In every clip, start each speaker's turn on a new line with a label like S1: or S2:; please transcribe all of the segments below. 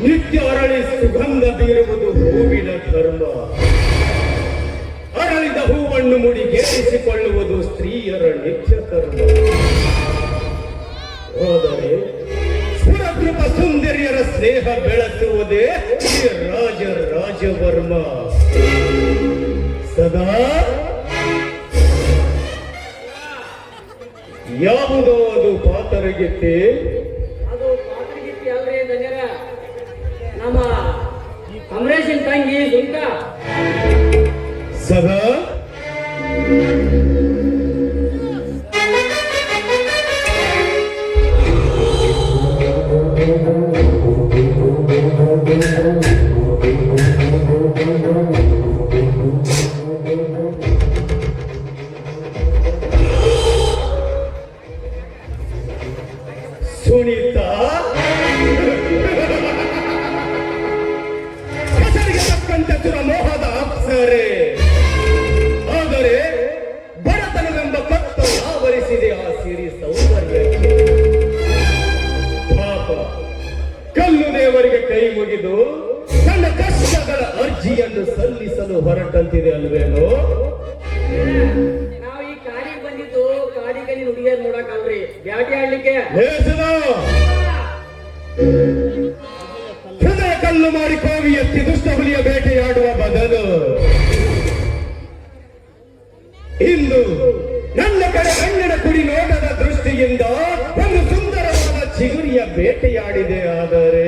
S1: ನಿತ್ಯ ಅರಳಿ ಸುಗಂಧ ಬೀರುವುದು ಹೂವಿನ ಧರ್ಮ. ಅರಳಿದ ಹೂವನ್ನು ಮುಡಿಗೇರಿಸಿಕೊಳ್ಳುವುದು ಸ್ತ್ರೀಯರ ನಿತ್ಯ ಕರ್ಮ. ಆದರೆ ಸುರಕೃಪ ಸುಂದರಿಯರ ಸ್ನೇಹ ಬೆಳೆಸುವುದೇ ಈ ರಾಜವರ್ಮ. ಸದಾ ಯಾವುದೋ ಅದು ಪಾತರಗಿತ್ತಿ.
S2: ಅದು ಪಾತರಗಿತ್ತಿ ಅಲ್ರಿ ಧನ್ಯರ, ನಮ್ಮ ಅಮರೇಶನ್ ತಂಗಿ ಸುಂಕ.
S1: ಸದಾ ಸುನೀತಾ ಹೆಸರಿಗೆ ತಕ್ಕಂತೆ ಸುರಮೋಹದ ಅಪ್ಸರೆ. ಆದರೆ ಬಡತನವೆಂಬ ಕತ್ತು ಆವರಿಸಿದೆ ಆ ಸಿರಿ ಸೌಂದರ್ಯಕ್ಕೆ. ಪಾಪ ಕಲ್ಲು ದೇವರಿಗೆ ಕೈ ಮುಗಿದು ತನ್ನ ಕಷ್ಟಗಳ ಅರ್ಜಿಯನ್ನು ಸಲ್ಲಿಸಲು ಹೊರಟಂತಿದೆ ಅಲ್ವೇನೋ.
S2: ನಾವು ಈ ಕಾಡಿಗೆ ಬಂದಿದ್ದು ಕಾಡಿಗೆ ಹುಡುಗಿಯರ್ ನೋಡಕಲ್ರಿ, ಬ್ಯಾಟಿ ಆಡ್ಲಿಕ್ಕೆ.
S1: ಹೃದಯ ಕಲ್ಲು ಮಾಡಿ ಕೋವಿ ಎತ್ತಿ ದುಷ್ಟ ಹುಲಿಯ ಬೇಟೆಯಾಡುವ ಬದಲು ಇಂದು ನನ್ನ ಕಡೆ ಕಣ್ಣಿನ ಕುಡಿ ನೋಟದ ದೃಷ್ಟಿಯಿಂದ ಒಂದು ಸುಂದರವಾದ ಚಿಗುರಿಯ ಬೇಟೆಯಾಡಿದೆ. ಆದರೆ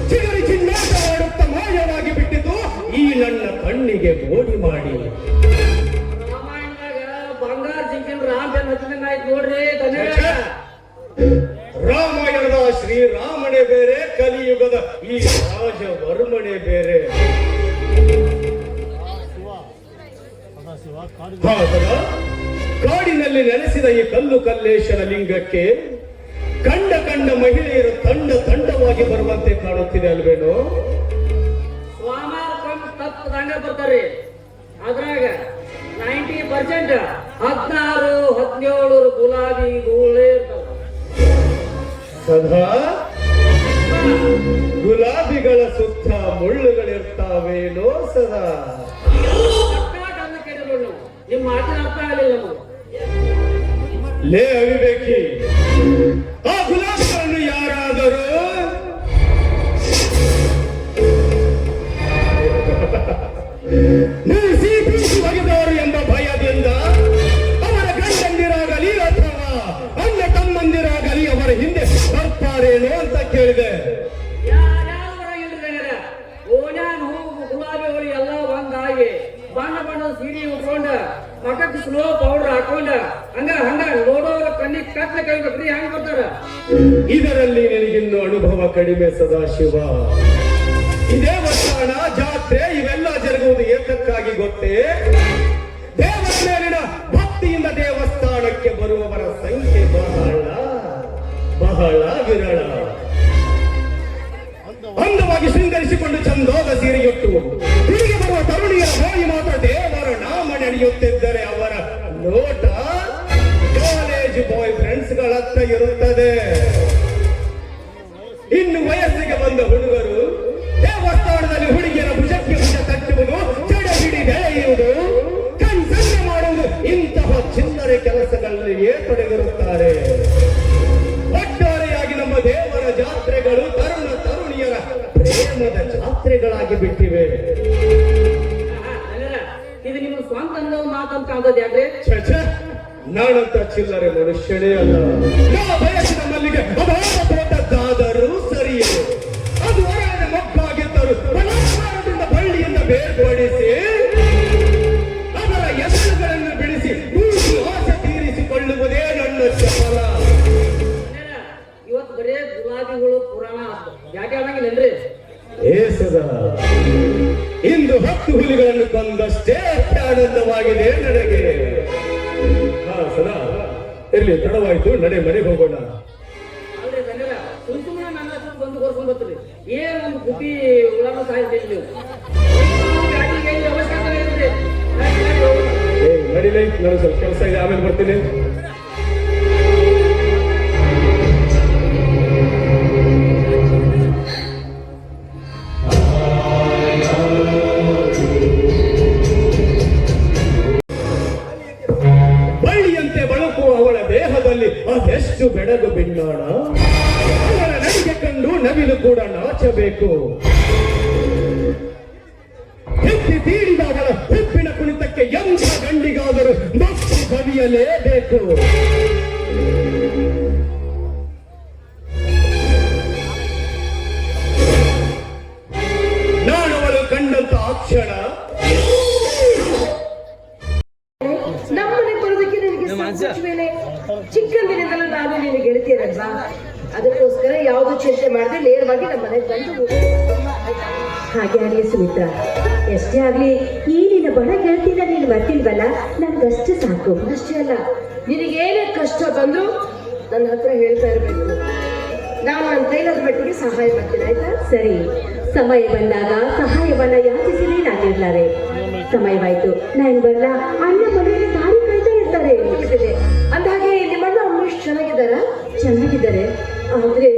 S1: ಚಿಗುರಿ ಚಿನ್ನಾಟವಾಡುತ್ತಾ ಮಾಯವಾಗಿ ಬಿಟ್ಟಿದ್ದು ಈ ನನ್ನ ಕಣ್ಣಿಗೆ ಮೋಡಿ ಮಾಡಿ.
S2: ರಾಮಾಯಣದಾಗ ಬಂಗಾರ ಜಿಂಕಿನ ರಾಮ ಹಚ್ಚಿದಂಗ ಆಯ್ತು ನೋಡ್ರಿ ಧನ್ಯರ.
S1: ರಾಮಾಯಣದ ಶ್ರೀರಾಮನೇ ಬೇರೆ, ಕಲಿಯುಗದ ಈ ರಾಜವರ್ಮನೇ ಬೇರೆ. ಕಾಡಿನಲ್ಲಿ ನೆಲೆಸಿದ ಈ ಕಲ್ಲು ಕಲ್ಲೇಶನ ಲಿಂಗಕ್ಕೆ ಕಂಡ ಮಹಿಳೆಯರು ತಂಡವಾಗಿ ಬರುವಂತೆ ಕಾಣುತ್ತಿದೆ ಅಲ್ವೇನೋ.
S2: ಸ್ವಾಮ ತಪ್ಪದಂಗ ಬರ್ತಾರ್ರಿ. ಅದ್ರಾಗ 90% 16-17 ಗುಲಾಬಿ ಹೂಗಳೇ ಇರ್ತಾವ.
S1: ಸದಾ ಗುಲಾಬಿಗಳ ಸುತ್ತ ಮುಳ್ಳುಗಳಿರ್ತಾವೇನೋ. ಸದಾ
S2: ನಿಮ್ ಮಾತಿನ ಅರ್ಥ ಆಗಲಿಲ್ಲ ನಮಗೆ.
S1: ಲೇ ಅವಿವೇಕಿ, ಆ ಗುಲಾಬಿಗಳನ್ನು ಯಾರಾದರೂ ನೀವು ಸಿಹಿಸಿ ಒಗೆದವರು ಎಂಬ ಭಯದಿಂದ ಅವರ ಗಂಡಂದಿರಾಗಲಿ ಅಥವಾ ಅಣ್ಣ ತಮ್ಮಂದಿರಾಗಲಿ ಅವರ ಹಿಂದೆ ಬರ್ತಾರೇನೋ ಅಂತ ಕೇಳಿದೆ.
S2: ಓಣ್ಯಾನ್ ಹೂವು ಗುಲಾಬಿಗಳು ಎಲ್ಲ ಒಂದಾಗಿ ಬಣ್ಣದ ಸೀರೆ ಉಟ್ಕೊಂಡ ಮಠಕ್ಕೆ ಸ್ಲೋ ಪೌಡರ್ ಹಾಕೊಂಡ ಹಂಗ ನೋಡೋರ ಕಣ್ಣಿಗೆ ಕತ್ಲೆ ಕೈಬೇಕ್ರಿ. ಹಂಗ ಬರ್ತಾರ.
S1: ಇದರಲ್ಲಿ ನಿನಗಿನ್ನು ಅನುಭವ ಕಡಿಮೆ ಸದಾಶಿವ. ಈ ದೇವಸ್ಥಾನ ಜಾತ್ರೆ ಇವೆಲ್ಲ ಜರುಗುವುದು ಏತಕ್ಕಾಗಿ ಗೊತ್ತೇ? ದೇವರ ಮೇಲಿನ ಭಕ್ತಿಯಿಂದ ದೇವಸ್ಥಾನಕ್ಕೆ ಬರುವವರ ಸಂಖ್ಯೆ ಬಹಳ ವಿರಳ. ಅಂದವಾಗಿ ಶೃಂಗರಿಸಿಕೊಂಡು ಚಂದೋಗ ಸೀರೆಯುಟ್ಟು ತಿರುಗಿ ಬರುವ ತರುಣಿಯರ ಬಾಯಿ ಮಾತ್ರ ದೇವರ ನಾಮ ನಡೆಯುತ್ತಿದ್ದರೆ ಅವರ ನೋಟ ಕಾಲೇಜ್ ಬಾಯ್ ಫ್ರೆಂಡ್ಸ್ ಗಳತ್ತ ಇರುತ್ತದೆ. ಇನ್ನು ವಯಸ್ಸಿಗೆ ಬಂದ ಹುಡುಗರು ದೇವಸ್ಥಾನದಲ್ಲಿ ಹುಡುಗಿಯರ ಭುಜಕ್ಕೆ ಭುಜ ತಟ್ಟುವುದು, ಚಡ ಹಿಡಿ ಬೆಳೆಯುವುದು, ಕಣ್ಸನ್ನೆ ಮಾಡುವುದು, ಇಂತಹ ಚಿಲ್ಲರೆ ಕೆಲಸಗಳಲ್ಲಿಯೇ ತೊಡಗಿರುತ್ತಾರೆ. ಒಟ್ಟಾರೆಯಾಗಿ ನಮ್ಮ ದೇವರ ಜಾತ್ರೆಗಳು ತರುಣಿಯರ ಪ್ರೇಮದ ಜಾತ್ರೆಗಳಾಗಿ ಬಿಟ್ಟಿವೆ.
S2: ಇದು ನಿಮ್ಮ ಸ್ವಂತ ಅನುಭವ ಮಾತಂತ ಆಗೋದು ಯಾಕ್ರಿ?
S1: ನಾನಂತ ಚಿಲ್ಲರೆ ಮನುಷ್ಯನೇ ಅಲ್ಲ. ಯಾವ ಬಯಸಿದ ಮಲ್ಲಿಗೆ ಅಭಾವದಾದರೂ ಸರಿಯೇ. ಅದು ಹೊರಗಡೆ ಮೊಗ್ಗಾಗಿದ್ದರು ಬಲಾತ್ಕಾರದಿಂದ ಬಳ್ಳಿಯಿಂದ ಬೇರ್ಪಡಿಸಿ ಅದರ ಎಸಳುಗಳನ್ನು ಬಿಡಿಸಿ ಆಸೆ ತೀರಿಸಿಕೊಳ್ಳುವುದೇ ನನ್ನ ಚಪಲ.
S2: ಇವತ್ತು ಬರೇ ಗುಲಾಬಿಗಳು ಪುರಾಣ ಯಾಕೆ ಆಗಂಗಿಲ್ಲನ್ರಿ?
S1: ಏಸದ ಇಂದು 10 ಹುಲಿಗಳು ಪ್ರಾಣಿಗಳನ್ನು ಕೊಂದಷ್ಟೇ ಆನಂದವಾಗಿದೆ ನನಗೆ. ಹಾ ಸದಾ ಇರ್ಲಿ, ತಡವಾಯ್ತು, ನಡೆ ಮನೆಗೆ ಹೋಗೋಣ.
S2: ಅಲ್ರಿ ಧನ್ಯರ ಸುಮ್ಮನೆ ನನ್ನ ಹತ್ರ ಬಂದು ಕೊರ್ಕೊಂಡ್ ಬರ್ತೀರಿ. ಏನ್ ಒಂದು ಗುಬ್ಬಿ ಉಳಾನು ಸಾಯಿಸ್ತೀರಿ ನೀವು. ಗಾಡಿಗೆ ಏನು ಅವಶ್ಯಕತೆ ಇರುತ್ತೆ.
S1: ಏ ನಡಿಲೇ, ನನಗೆ ಸ್ವಲ್ಪ ಕೆಲಸ ಇದೆ, ಆಮೇಲೆ ಬರ್ತೀನಿ. ಬಳ್ಳಿಯಂತೆ ಬಳುಕುವ ಅವಳ ದೇಹದಲ್ಲಿ ಅದೆಷ್ಟು ಬೆಳಗು ಬಿಣ್ಣಾಣ. ಅವಳ ನಡಿಗೆ ಕಂಡು ನವಿಲು ಕೂಡ ನಾಚಬೇಕು. ಹೆತ್ತಿ ತೀಡಿದ ಅವಳ ಹುಪ್ಪಿನ ಕುಣಿತಕ್ಕೆ ಎಂಥ ಗಂಡಿಗಾದರೂ ಮಕ್ಕಳು ಕವಿಯಲೇಬೇಕು. ನಾನು ಅವಳು ಕಂಡಂತ ಆ ಕ್ಷಣ
S3: ನಮ್ಮನೆ ಬರೋದಕ್ಕೆ ನನಗೆ ಚಿಕ್ಕಂದಿನಿಂದಲೂ ನಾನು ನಿನಗೆ ಗೆಳತಿಯರಲ್ವಾ, ಅದಕ್ಕೋಸ್ಕರ ಯಾವುದು ಚಿಂತೆ ಮಾಡದೆ ನೇರವಾಗಿ ನಮ್ಮ ಮನೆಗೆ ಬಂದು
S4: ಹಾಗೆ ಆಗಲಿ ಸುಮಿತ್ರಾ, ಎಷ್ಟೇ ಆಗ್ಲಿ ಈ ನಿನ್ನ ಬಡ ಗೆಳತಿನ ನೀನು ಬರ್ತಿಲ್ವಲ್ಲ, ನನ್ಗಷ್ಟು ಸಾಕು.
S3: ಅಷ್ಟೇ ಅಲ್ಲ, ನಿನಗೇನೇ ಕಷ್ಟ ಬಂದ್ರು ನನ್ನ ಹತ್ರ ಹೇಳ್ತಾ ಇರಬೇಕು. ನಾನು ನನ್ನ ಕೈಲಾದ ಮಟ್ಟಿಗೆ ಸಹಾಯ ಮಾಡ್ತೀನಿ, ಆಯ್ತಾ?
S4: ಸರಿ, ಸಮಯ ಬಂದಾಗ ಸಹಾಯವನ್ನ ಯಾಚಿಸಿರಿ ನಾನಿರ್ಲಾರೆ. ಸಮಯವಾಯ್ತು, ನಾನು ಬರಲ್ಲ. ಅಣ್ಣ ಮನೆಯಲ್ಲಿ ದಾರಿ ಕಾಯ್ತಾ ಇರ್ತಾರೆ.
S3: ಅಂದಾಗೆ ನಿಮ್ಮಣ್ಣ ಅಮ್ಮ ಎಷ್ಟು ಚೆನ್ನಾಗಿದ್ದಾರ?
S4: ಚೆನ್ನಾಗಿದ್ದಾರೆ, ಆದ್ರೆ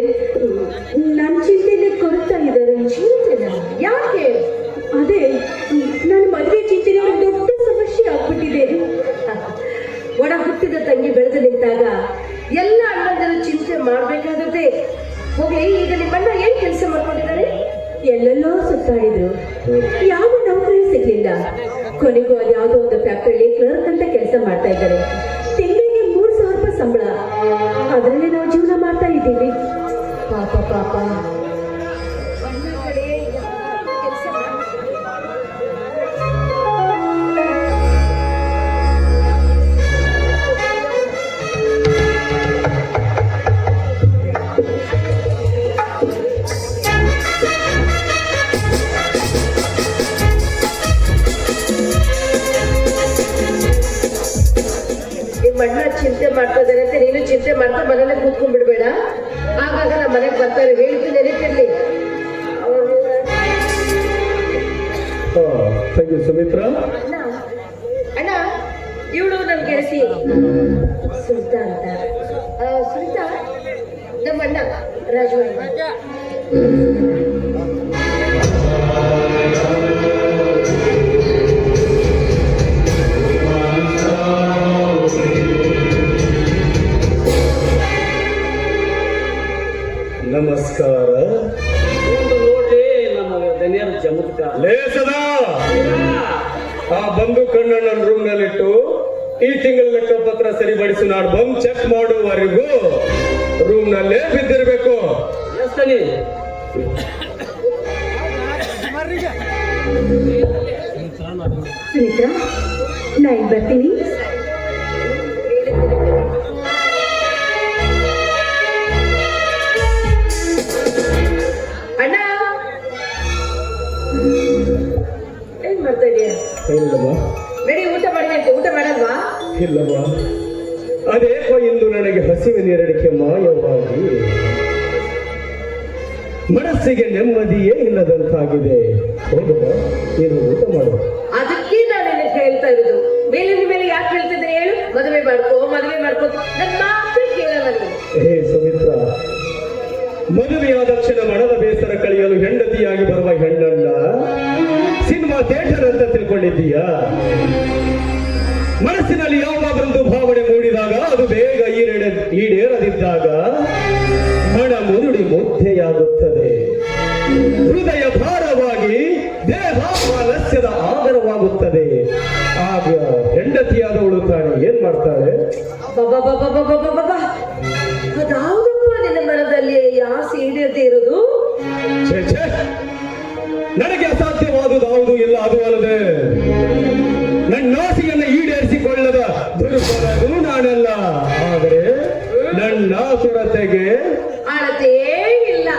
S4: ನನ್ನ ಚಿಂತೆನೆ ಕೊಡ್ತಾ ಇದ್ದಾರೆ.
S3: ಚಿಂತೆನ ಯಾಕೆ?
S4: ಅದೇ ನನ್ನ ಮದುವೆ ಚಿಂತೆನೆ ಒಂದು ದೊಡ್ಡ ಸಮಸ್ಯೆ ಆಗ್ಬಿಟ್ಟಿದೆ.
S3: ಒಡ ಹುಟ್ಟಿದ ತಂಗಿ ಬೆಳೆದು ನಿಂತಾಗ ಎಲ್ಲ ಅಣ್ಣಂದಿರು ಚಿಂತೆ ಮಾಡ್ಬೇಕಾಗತ್ತೆ. ಹೋಗ್ಲಿ, ಈಗ ನಿಮ್ಮಣ್ಣ ಏನ್ ಕೆಲಸ ಮಾಡ್ಕೊಂಡಿದ್ದಾರೆ?
S4: ಎಲ್ಲೆಲ್ಲೋ ಸುತ್ತಾಡಿದ್ರು, ಯಾವ ನೌಕರಿ ಸಿಗ್ಲಿಲ್ಲ. ಕೊನೆಗೂ ಅದು ಯಾವುದೋ ಒಂದು ಫ್ಯಾಕ್ಟರಿಲಿ ಕ್ಲರ್ಕ್ ಅಂತ ಕೆಲಸ ಮಾಡ್ತಾ ಇದ್ದಾರೆ. ತಿಂಗಳಿಗೆ 3,000 ರೂಪಾಯಿ ಸಂಬಳ. ಅದರಲ್ಲಿ ನಾವು ಜೀವನ ಮಾಡ್ತಾ ಇದ್ದೀವಿ.
S3: ಪಾಪ ಪಾಪ. ನಿಮ್ಮಣ್ಣ ಚಿಂತೆ ಮಾಡ್ತಾ ಇದ್ದಾರೆ ಅಂತ ನೀನು ಚಿಂತೆ ಮಾಡ್ತಾ ಮನೇಲೆ ಕೂತ್ಕೊಂಡ್ ಬಿಡ್ಬೇಡ. ಆಗಾಗ ನಮ್ಮ ಮನೆಗೆ ಬರ್ತಾರೆ, ಹೇಳಿದ್ದು ನೆನಪಿರ್ಲಿ.
S1: Thank you Sumitra.
S3: ಅಣ್ಣ ಅಣ್ಣ, ಇವಳು ನನ್ ಗೆಳತಿ ಸುನಿತಾ ಅಂತ. ಸುನಿತಾ ನಮ್ಮ ಅಣ್ಣ ರಾಜು ಅಣ್ಣ.
S1: ನಮಸ್ಕಾರ.
S2: ನೋಡಿ ನಮ್ಮ ಧನ್ಯರ ಚಮತ್ಕಾರ.
S1: ಲೇಸದ ಆ ಬಂದು ಕಣ್ಣನ್ನ ರೂಮ್ ನಲ್ಲಿಟ್ಟು ಈ ತಿಂಗಳ ಲೆಕ್ಕ ಪತ್ರ ಸರಿಪಡಿಸಿ ನಾಡು ಬಂದು ಚೆಕ್ ಮಾಡುವವರೆಗೂ ರೂಮ್ ನಲ್ಲೇ ಬಿದ್ದಿರ್ಬೇಕು.
S2: ಎಷ್ಟನಿ
S4: ಸುಮಿತ್ರಾ, ನಾನು ಬರ್ತೀನಿ.
S3: ಅಣ್ಣ ಏನ್ ಮಾಡ್ತಾ ಇದೀಯ?
S1: ಇಲ್ಲಮ್ಮ,
S3: ನಡಿ, ಊಟ ಮಾಡಿದಂತೆ. ಊಟ ಮಾಡಲ್ವಾ?
S1: ಇಲ್ಲಮ್ಮ, ಅದೇಕೋ ಇಂದು ನನಗೆ ಹಸಿವಿನ ಎರಡಿಕೆ ಮಾಯವಾಗಿ ಮನಸ್ಸಿಗೆ ನೆಮ್ಮದಿಯೇ ಇಲ್ಲದಂತಾಗಿದೆ. ಹೋಗುವ, ನೀನು ಊಟ ಮಾಡು.
S3: ಅದಕ್ಕೆ ನಾನು ನಿನಗೆ ಹೇಳ್ತಾ ಇರೋದು. ಮೇಲಿನ ಮೇಲೆ ಯಾಕೆ ಹೇಳ್ತಿದ್ರೆ ಹೇಳು? ಮದುವೆ ಮಾಡ್ಕೋ, ಮದುವೆ ಮಾಡ್ಕೋ, ನನ್ನ ಮಾತೇ ಕೇಳಲ್ಲ ನೀನು.
S1: ಹೇ ಸುಮಿತ್ರಾ, ಮದುವೆಯಾದ ಕ್ಷಣ ಮನದ ಬೇಸರ ಕಳೆಯಲು ಹೆಂಡತಿಯಾಗಿ ಬರುವ ಹೆಣ್ಣನ್ನ ಸಿನಿಮಾ ಥಿಯೇಟರ್ ಅಂತ ತಿಳ್ಕೊಂಡಿದ್ದೀಯಾ? ಮನಸ್ಸಿನಲ್ಲಿ ಯಾವುದಾದ್ರೊಂದು ಭಾವನೆ ಮೂಡಿದಾಗ ಅದು ಬೇಗ ಈಡೇರದಿದ್ದಾಗ ಮನ ಮುರುಡಿ ಮುದ್ದೆಯಾಗುತ್ತದೆ. ಹೃದಯ ಭಾರವಾಗಿ ದೇಹ ಆಲಸ್ಯದ ಆಗರವಾಗುತ್ತದೆ. ಆಗ ಹೆಂಡತಿಯಾದವಳು ತಾನೆ ಏನ್ ಮಾಡ್ತಾಳೆ?
S3: ಅದಾವುದಪ್ಪ ನಿನ್ನ ಮನದಲ್ಲಿ ಆಸೆ ಈಡೇರದೆ ಇರೋದು?
S1: ಛೇ ಛೇ, ನನಗೆ ಅಸಾಧ್ಯವಾದುದಾವುದು ಇಲ್ಲ. ಅದು ಅಲ್ಲದೆ ನನ್ನ ಆಸೆಯನ್ನು ಈಡೇರಿಸಿಕೊಳ್ಳದ ದುರ್ಬಲದು ನಾನಲ್ಲ. ಆದರೆ ನನ್ನ ಕೊರತೆಗೆ
S3: ಅಳತೆ ಇಲ್ಲ.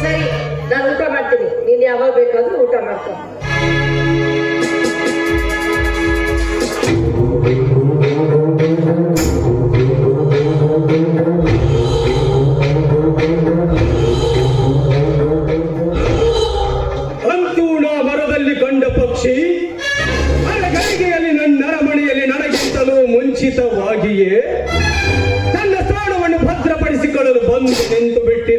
S3: ಸರಿ, ನಾನು ಊಟ ಮಾಡ್ತೀನಿ, ನೀನ್ ಯಾವಾಗ ಬೇಕಾದ್ರೂ ಊಟ ಮಾಡ್ಕೊ.
S1: ಮೊದಲು ಮುಂಚಿತವಾಗಿಯೇ ತನ್ನ ಸ್ಥಾನವನ್ನು ಭದ್ರಪಡಿಸಿಕೊಳ್ಳಲು ಬಂದು ನಿಂತು ಬಿಟ್ಟಿದೆ.